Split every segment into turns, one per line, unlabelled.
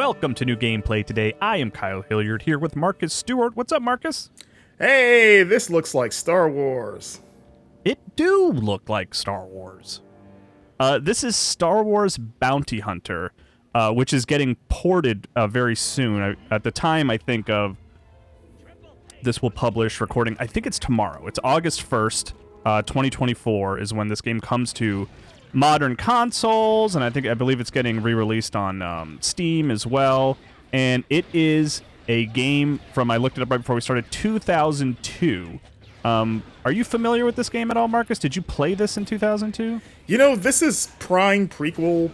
Welcome to New Gameplay Today. I am Kyle Hilliard here with Marcus Stewart. What's up, Marcus?
Hey, this looks like Star Wars.
It do look like Star Wars. This is Star Wars Bounty Hunter, which is getting ported very soon. At the time, I think of this will publish recording, I think it's tomorrow. It's August 1st, 2024 is when this game comes to modern consoles, and I believe it's getting re-released on Steam as well. And it is a game from, I looked it up right before we started, 2002. Are you familiar with this game at all, Marcus? Did you play this in 2002?
You know, this is prime prequel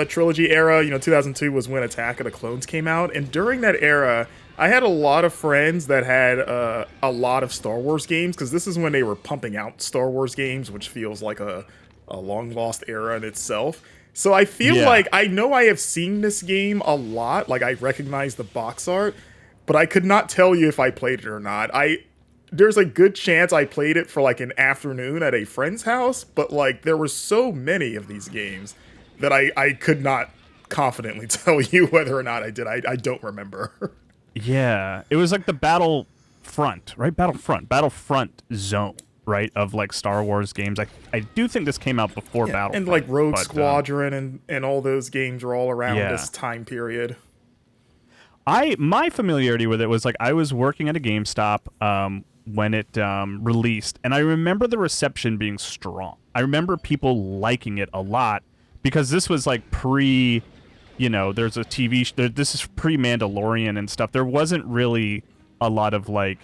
trilogy era. 2002 was when Attack of the Clones came out, and during that era, I had a lot of friends that had a lot of Star Wars games, because this is when they were pumping out Star Wars games, which feels like a long-lost era in itself. So I feel like I know I have seen this game a lot, like I recognize the box art, but I could not tell you if I played it or not. There's a good chance I played it for like an afternoon at a friend's house, but like there were so many of these games that I could not confidently tell you whether or not I did. I don't remember.
Yeah, it was like the Battlefront, right? Battlefront zone, right? Of like Star Wars games. I do think this came out before Battlefront.
And like Rogue Squadron and all those games were all around this time period.
My familiarity with it was like I was working at a GameStop when it released, and I remember the reception being strong. I remember people liking it a lot because this was like there's a this is pre-Mandalorian and stuff. There wasn't really a lot of like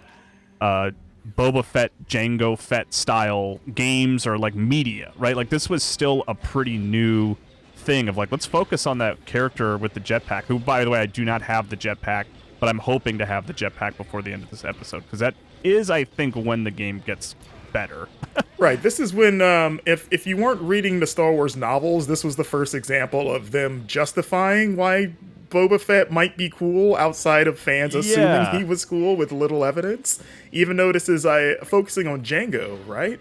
Boba Fett, Jango Fett style games or like media, right? Like this was still a pretty new thing of like, let's focus on that character with the jetpack, who, by the way, I do not have the jetpack, but I'm hoping to have the jetpack before the end of this episode, because that is, I think, when the game gets better.
Right. This is when, if you weren't reading the Star Wars novels, this was the first example of them justifying why Boba Fett might be cool outside of fans assuming he was cool with little evidence, even though this is focusing on Jango, right?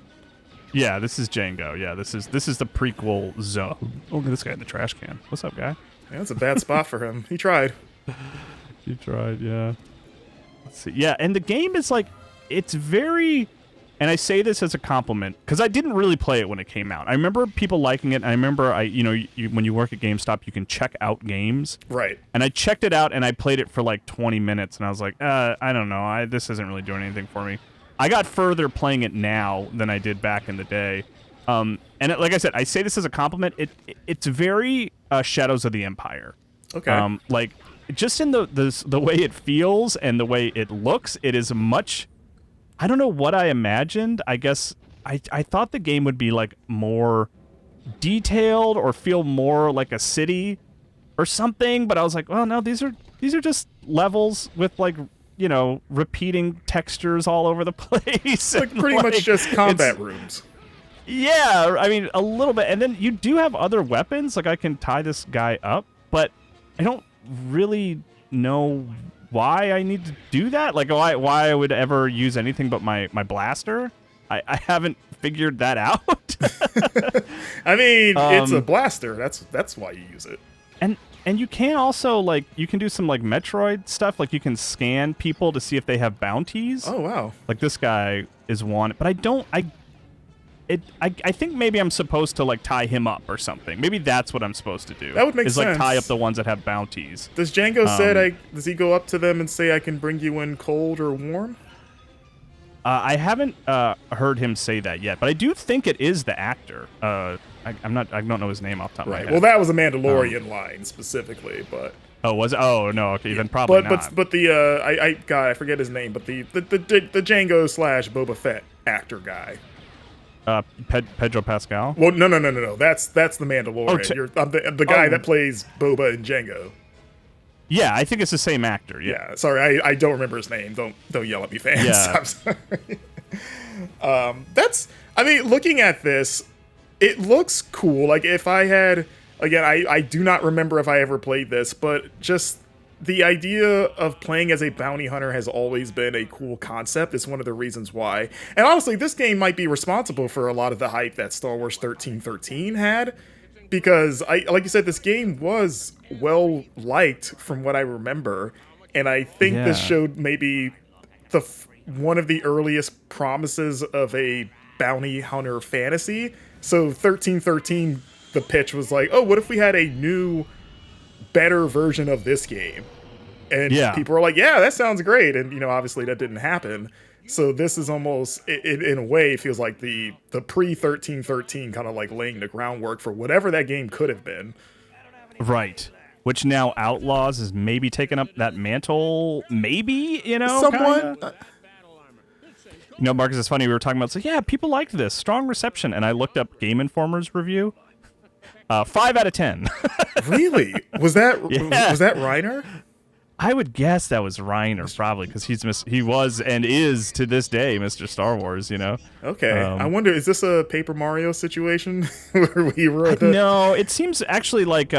Yeah, this is Jango. Yeah, this is the prequel zone. Oh, look at this guy in the trash can. What's up, guy?
Yeah, that's a bad spot for him. He tried.
He tried, yeah. Let's see. Yeah, and the game is like, it's very, and I say this as a compliment, because I didn't really play it when it came out. I remember people liking it, and I remember, when you work at GameStop, you can check out games.
Right. And
I checked it out, and I played it for like 20 minutes, and I was like, I don't know, this isn't really doing anything for me. I got further playing it now than I did back in the day. Like I said, I say this as a compliment. It's very Shadows of the Empire.
Okay.
Like, just in the way it feels and the way it looks, it is much... I don't know what I imagined. I guess I thought the game would be like more detailed or feel more like a city or something, but I was like, well, no, these are just levels with like, repeating textures all over the place.
Like pretty much just combat rooms.
Yeah, I mean, a little bit. And then you do have other weapons. Like I can tie this guy up, but I don't really know why I need to do that. Like why I would ever use anything but my blaster. I haven't figured that out.
I mean, it's a blaster. That's why you use it.
And you can also, like, you can do some, like, Metroid stuff. Like, you can scan people to see if they have bounties.
Oh, wow.
Like, this guy is one. But I think maybe I'm supposed to, like, tie him up or something. Maybe that's what I'm supposed to do.
That would make sense.
Is, like, tie up the ones that have bounties.
Does Jango does he go up to them and say, I can bring you in cold or warm?
I haven't heard him say that yet. But I do think it is the actor. I don't know his name off the top of my head.
Well, that was a Mandalorian line specifically, but
oh, was it? Oh no, okay, then probably not.
But the I forget his name, but the Jango / Boba Fett actor guy.
Pedro Pascal.
Well, no. That's the Mandalorian. I'm the guy that plays Boba and Jango.
Yeah, I think it's the same actor. Yeah.
Sorry, I don't remember his name. Don't yell at me, fans.
Yeah.
I'm sorry. Looking at this, it looks cool. Like, if I had... Again, I do not remember if I ever played this, but just the idea of playing as a bounty hunter has always been a cool concept. It's one of the reasons why. And honestly, this game might be responsible for a lot of the hype that Star Wars 1313 had. because like you said, this game was well liked from what I remember, and I think this
Yeah.
showed maybe one of the earliest promises of a bounty hunter fantasy. So 1313, the pitch was like, oh, what if we had a new, better version of this game? And
Yeah.
people were like, yeah, that sounds great. And, obviously that didn't happen. So this is almost, in a way, feels like the pre-1313 kind of like laying the groundwork for whatever that game could have been.
Right. Which now Outlaws has maybe taken up that mantle, maybe,
Someone,
kinda. Marcus, it's funny, we were talking about, so yeah, people liked this, strong reception, and I looked up Game Informer's review. 5 out of 10.
really? Was that
Yeah.
was that Reiner?
I would guess that was Reiner, probably, because he was and is to this day Mr. Star Wars.
Okay, I wonder, is this a Paper Mario situation where we wrote that?
No, it seems actually like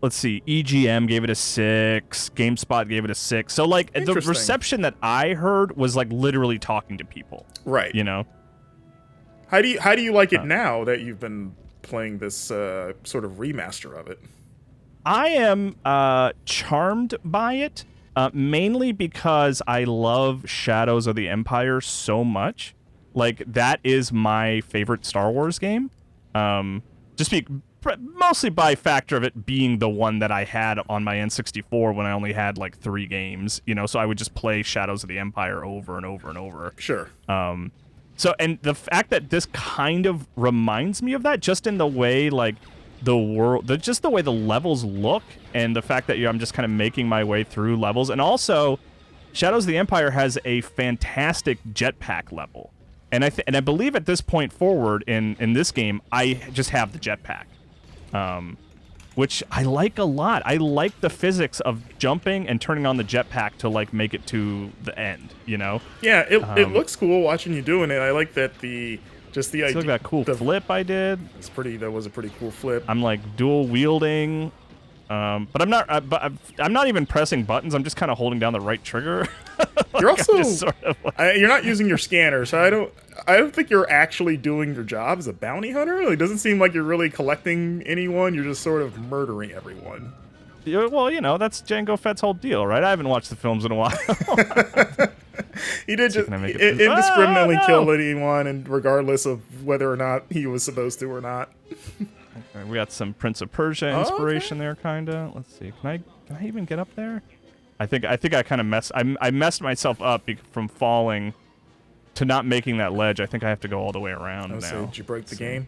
let's see, EGM gave it a 6, GameSpot gave it a 6. So like the
Interesting.
reception that I heard was like literally talking to people.
Right. How do you like it now that you've been playing this sort of remaster of it?
I am charmed by it, mainly because I love Shadows of the Empire so much. Like, that is my favorite Star Wars game. Mostly by factor of it being the one that I had on my N64 when I only had like 3 games, so I would just play Shadows of the Empire over and over and over.
Sure.
So, and the fact that this kind of reminds me of that, just in the way, like, the world, just the way the levels look, and the fact that I'm just kind of making my way through levels. And also, Shadows of the Empire has a fantastic jetpack level. And I believe at this point forward in this game, I just have the jetpack. Which I like a lot. I like the physics of jumping and turning on the jetpack to like make it to the end,
Yeah, it looks cool watching you doing it. I like that the idea.
Look at that cool flip I did.
That was a pretty cool flip.
I'm like dual wielding, but I'm not. I'm not even pressing buttons. I'm just kind of holding down the right trigger.
You're also
sort of
you're not using your scanner, so I don't think you're actually doing your job as a bounty hunter. It doesn't seem like you're really collecting anyone. You're just sort of murdering everyone.
Yeah, well, that's Jango Fett's whole deal, right? I haven't watched the films in a while.
He did just indiscriminately kill anyone, and regardless of whether or not he was supposed to or not.
Okay, we got some Prince of Persia inspiration there, kinda. Let's see. Can I even get up there? I think I kind of I messed myself up from falling to not making that ledge. I think I have to go all the way around now.
So did you break the game?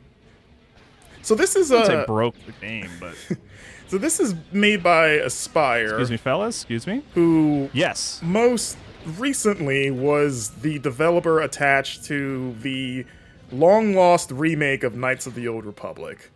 So this is
I broke the game, but
so this is made by Aspyr.
Excuse me, fellas. Excuse me.
Who
yes,
most recently was the developer attached to the long-lost remake of Knights of the Old Republic.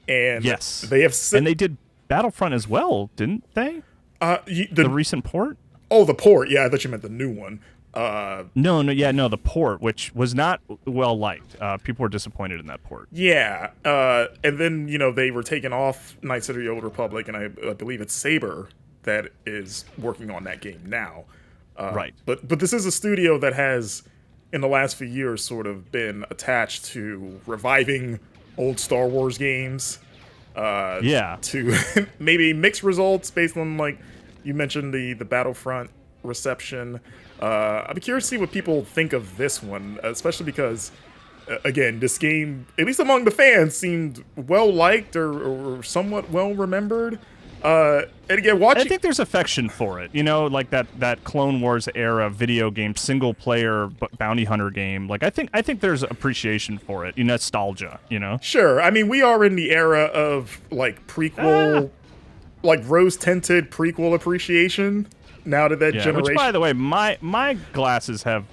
And
yes,
they have
and they did Battlefront as well, didn't they? The recent port.
Oh, the port. Yeah, I thought you meant the new one.
No, the port, which was not well liked. People were disappointed in that port.
Yeah, and then they were taken off Knights of the Old Republic, and I believe it's Saber that is working on that game now.
Right.
But this is a studio that has, in the last few years, sort of been attached to reviving old Star Wars games. To maybe mixed results based on, like, you mentioned the Battlefront reception. I'd be curious to see what people think of this one, especially because, again, this game, at least among the fans, seemed well liked or somewhat well remembered. And again,
I think there's affection for it, like that Clone Wars era video game, single player bounty hunter game. Like I think there's appreciation for it, nostalgia,
Sure. I mean, we are in the era of like prequel, like rose tinted prequel appreciation. Now to that generation.
Which, by the way, my glasses have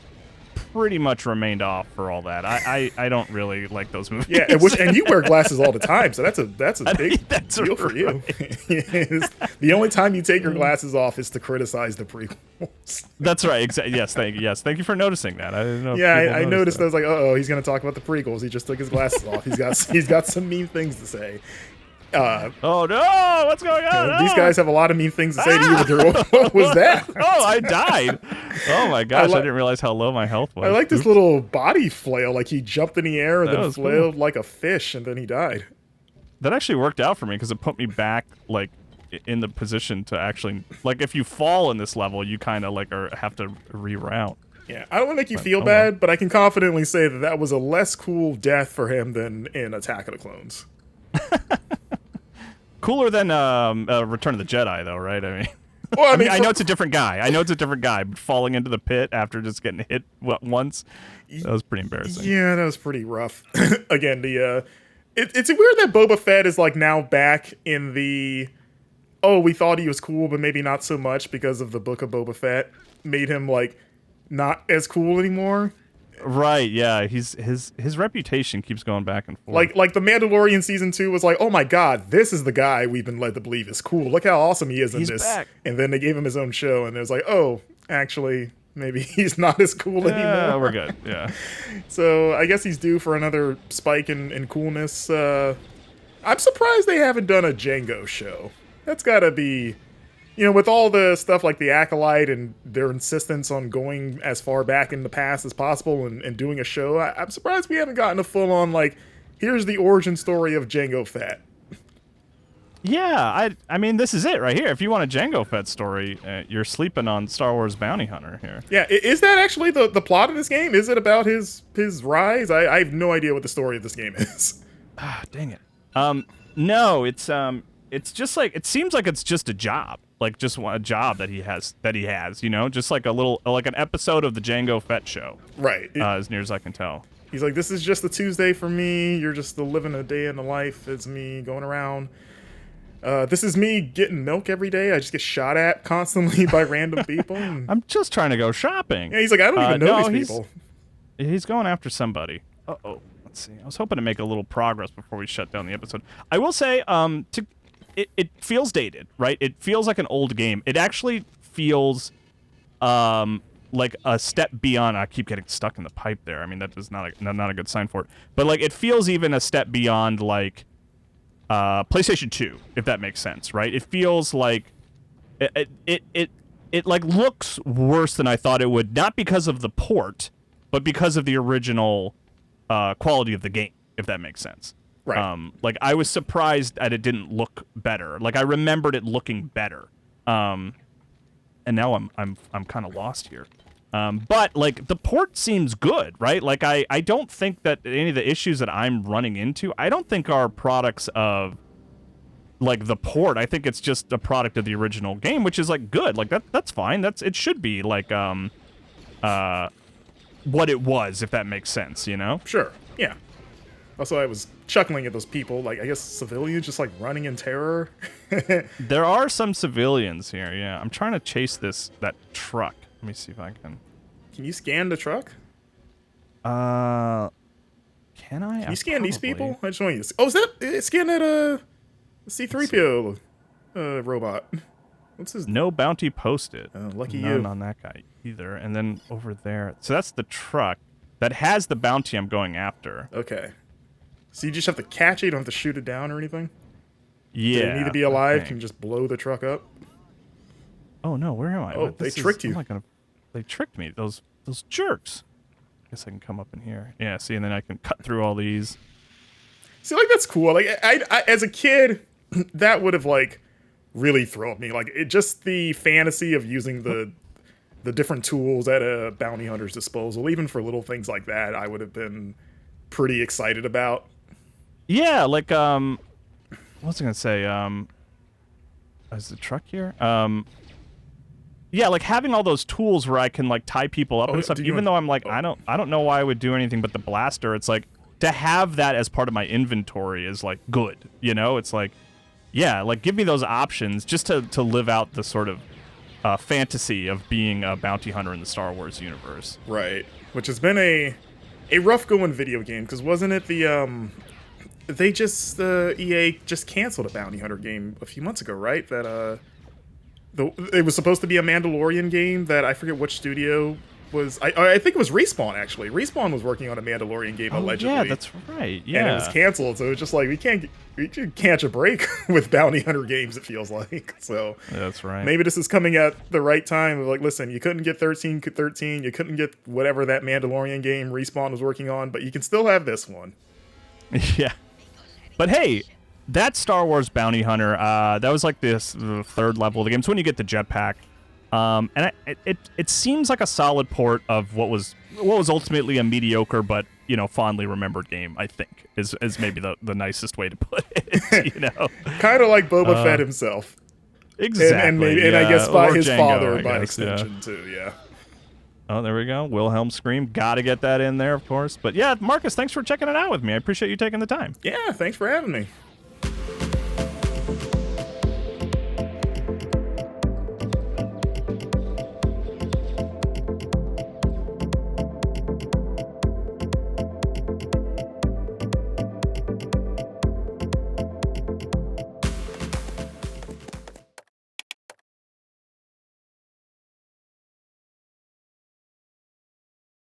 pretty much remained off for all that. I don't really like those movies.
Yeah, and you wear glasses all the time, so that's a big deal for you. The only time you take your glasses off is to criticize the prequels.
That's right. Yes, thank you for noticing that. I didn't know.
Yeah, I noticed. That. I was like, he's going to talk about the prequels. He just took his glasses off. He's got some mean things to say.
Oh no! What's going on?
These guys have a lot of mean things to say to you. With your, what was that?
I died. Oh my gosh! I didn't realize how low my health was.
I like this little body flail. Like he jumped in the air and then flailed like a fish, and then he died.
That actually worked out for me because it put me back like in the position to actually like if you fall in this level, you kind of like have to reroute.
Yeah, I don't want to make you feel bad, but I can confidently say that that was a less cool death for him than in Attack of the Clones.
Cooler than Return of the Jedi, though, right? I mean,
well,
I know it's a different guy. But falling into the pit after just getting hit once, that was pretty embarrassing.
Yeah, that was pretty rough. Again, it's weird that Boba Fett is like now back in the we thought he was cool, but maybe not so much because of the Book of Boba Fett made him like not as cool anymore.
Right, yeah, his reputation keeps going back and forth.
Like the Mandalorian season 2 was like, oh my god, this is the guy we've been led to believe is cool. Look how awesome he is in this.
Back.
And then they gave him his own show, and it was like, oh, actually, maybe he's not as cool anymore.
We're good, yeah.
So I guess he's due for another spike in coolness. I'm surprised they haven't done a Jango show. That's gotta be... with all the stuff like the Acolyte and their insistence on going as far back in the past as possible and doing a show, I'm surprised we haven't gotten a full-on, like, here's the origin story of Jango Fett.
Yeah, I mean, this is it right here. If you want a Jango Fett story, you're sleeping on Star Wars Bounty Hunter here.
Yeah, is that actually the plot of this game? Is it about his rise? I have no idea what the story of this game is.
Ah, dang it. No, it's just like, it seems like it's just a job. Like just a job that he has, just like like an episode of the Jango Fett show.
Right.
As near as I can tell.
He's like, this is just a Tuesday for me. You're just living a day in the life. It's me going around. This is me getting milk every day. I just get shot at constantly by random people.
I'm just trying to go shopping.
Yeah, he's like, I don't even know these people.
He's going after somebody. Uh-oh. Let's see. I was hoping to make a little progress before we shut down the episode. I will say, It feels dated, right? It feels like an old game. It actually feels like a step beyond. I keep getting stuck in the pipe there. I mean, that is not a good sign for it. But like, it feels even a step beyond like PlayStation 2, if that makes sense, right? It feels like it like looks worse than I thought it would, not because of the port, but because of the original quality of the game, if that makes sense.
Right.
Like I was surprised that it didn't look better. Like I remembered it looking better. And now I'm kind of lost here. But like the port seems good, right? Like I don't think that any of the issues that I'm running into, I don't think are products of like the port. I think it's just a product of the original game, which is like good. Like that's fine. It should be like what it was, if that makes sense,
Sure. Yeah. Also, I was chuckling at those people, like, I guess civilians just, like, running in terror.
There are some civilians here, yeah. I'm trying to chase that truck. Let me see if I can.
Can you scan the truck?
Can I?
Can you scan these people? I just want you to see. Oh, is that scan that, C-3PO robot? What's his...
No bounty posted.
Lucky
None
you.
on that guy either. And then over there. So that's the truck that has the bounty I'm going after.
Okay. So you just have to catch it, you don't have to shoot it down or anything?
Yeah.
Do they need to be alive? Can you just blow the truck up?
Oh no, where am I?
Oh, they tricked you.
They tricked me. Those jerks. Guess I can come up in here. Yeah, see, and then I can cut through all these.
See, like, that's cool. Like, I as a kid, that would have, like, really thrown me. Like, just the fantasy of using the different tools at a bounty hunter's disposal, even for little things like that, I would have been pretty excited about.
Yeah, like, what was I gonna say? Is the truck here? Yeah, like having all those tools where I can like tie people up and stuff. Even though I'm like, I don't know why I would do anything but the blaster. It's like to have that as part of my inventory is like good. It's like, yeah, like give me those options just to live out the sort of fantasy of being a bounty hunter in the Star Wars universe.
Right, which has been a rough going video game, because wasn't it the they just EA just canceled a bounty hunter game a few months ago, right? That it was supposed to be a Mandalorian game that I forget which studio was. I think it was Respawn, actually. Respawn was working on a Mandalorian game allegedly.
Yeah, that's right. Yeah,
and it was canceled, so it's just like we can't catch a break with bounty hunter games. It feels like so.
That's right.
Maybe this is coming at the right time. Of like, listen, you couldn't get 13, you couldn't get whatever that Mandalorian game Respawn was working on, but you can still have this one.
Yeah. But hey, that Star Wars Bounty Hunter, that was like the third level of the game. It's when you get the jetpack. And it seems like a solid port of what was ultimately a mediocre but fondly remembered game. I think is maybe the nicest way to put it.
Kind of like Boba Fett himself.
Exactly,
and I guess by his
Django,
father by extension too. Yeah.
Oh, there we go. Wilhelm scream. Got to get that in there, of course. But yeah, Marcus, thanks for checking it out with me. I appreciate you taking the time.
Yeah, thanks for having me.